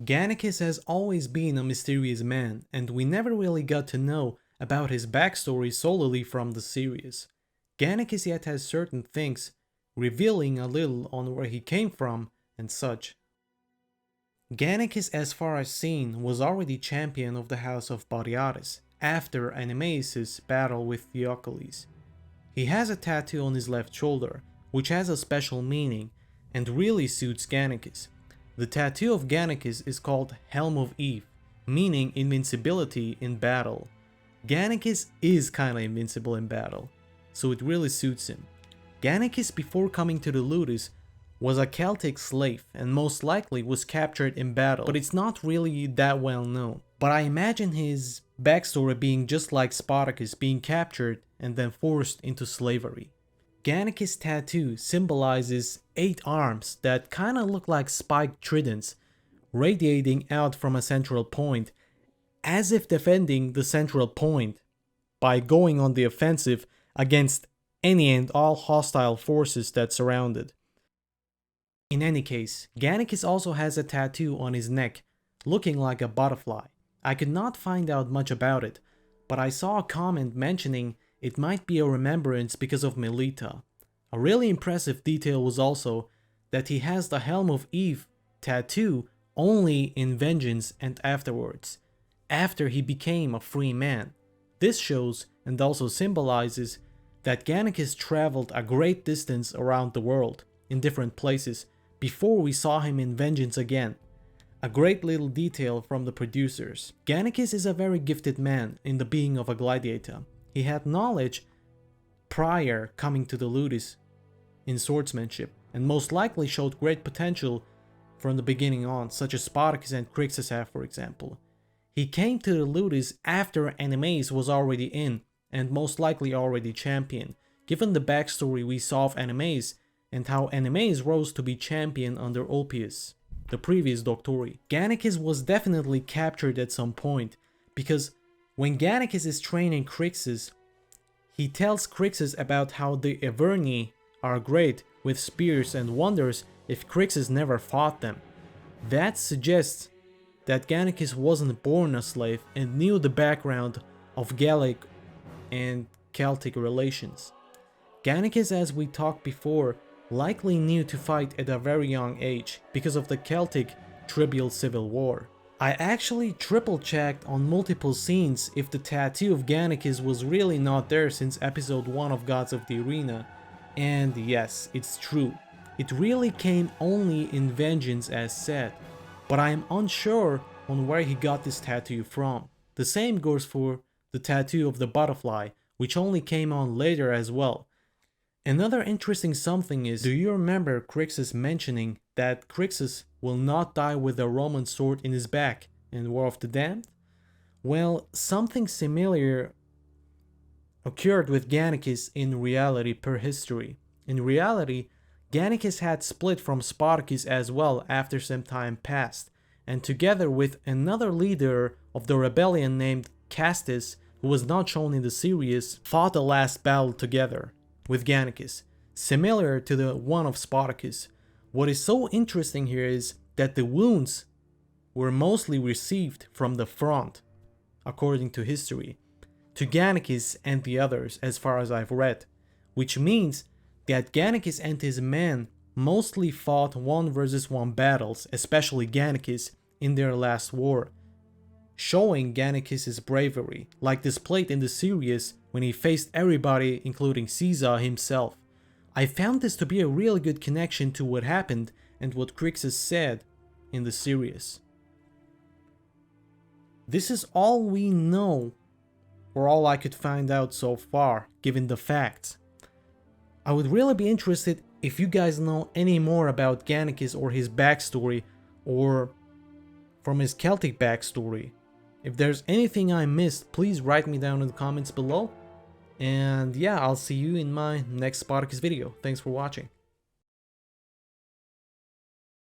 Gannicus has always been a mysterious man, and we never really got to know about his backstory solely from the series. Gannicus yet has certain things, revealing a little on where he came from and such. Gannicus, as far as seen, was already champion of the house of Bariatus after Oenomaus' battle with Theocles. He has a tattoo on his left shoulder, which has a special meaning and really suits Gannicus. The tattoo of Gannicus is called Helm of Eve, meaning invincibility in battle. Gannicus is kinda invincible in battle, so it really suits him. Gannicus, before coming to the Ludus, was a Celtic slave and most likely was captured in battle, but it's not really that well known. But I imagine his backstory being just like Spartacus being captured and then forced into slavery. Gannicus' tattoo symbolizes 8 arms that kinda look like spiked tridents, radiating out from a central point, as if defending the central point by going on the offensive against any and all hostile forces that surround it. In any case, Gannicus also has a tattoo on his neck, looking like a butterfly. I could not find out much about it, but I saw a comment mentioning it might be a remembrance because of Melita. A really impressive detail was also that he has the Helm of Eve tattoo only in Vengeance and afterwards, after he became a free man. This shows and also symbolizes that Gannicus traveled a great distance around the world, in different places, before we saw him in Vengeance again. A great little detail from the producers. Gannicus is a very gifted man in the being of a gladiator. He had knowledge prior coming to the Ludus in swordsmanship, and most likely showed great potential from the beginning on, such as Spartacus and Crixus have, for example. He came to the Ludus after Oenomaus was already in, and most likely already champion, given the backstory we saw of Oenomaus and how Oenomaus rose to be champion under Ulpius, the previous Doctori. Gannicus was definitely captured at some point, because when Gannicus is training Crixus, he tells Crixus about how the Averni are great with spears and wonders if Crixus never fought them. That suggests that Gannicus wasn't born a slave and knew the background of Gallic and Celtic relations. Gannicus, as we talked before, likely knew to fight at a very young age because of the Celtic tribal civil war. I actually triple checked on multiple scenes if the tattoo of Gannicus was really not there since episode 1 of Gods of the Arena, and yes, it's true. It really came only in Vengeance as said, but I am unsure on where he got this tattoo from. The same goes for the tattoo of the butterfly, which only came on later as well. Another interesting something is, do you remember Crixus mentioning that Crixus will not die with a Roman sword in his back in War of the Damned? Well, something similar occurred with Gannicus in reality per history. In reality, Gannicus had split from Spartacus as well after some time passed, and together with another leader of the rebellion named Castus, who was not shown in the series, fought the last battle together with Gannicus, similar to the one of Spartacus. What is so interesting here is that the wounds were mostly received from the front, according to history, to Gannicus and the others as far as I've read, which means that Gannicus and his men mostly fought 1-versus-1 battles, especially Gannicus, in their last war, showing Gannicus' bravery, like displayed in the series when he faced everybody including Caesar himself. I found this to be a really good connection to what happened and what Crixus said in the series. This is all we know, or all I could find out so far, given the facts. I would really be interested if you guys know any more about Gannicus or his backstory, or from his Celtic backstory. If there's anything I missed, please write me down in the comments below. And yeah, I'll see you in my next Spartacus video. Thanks for watching.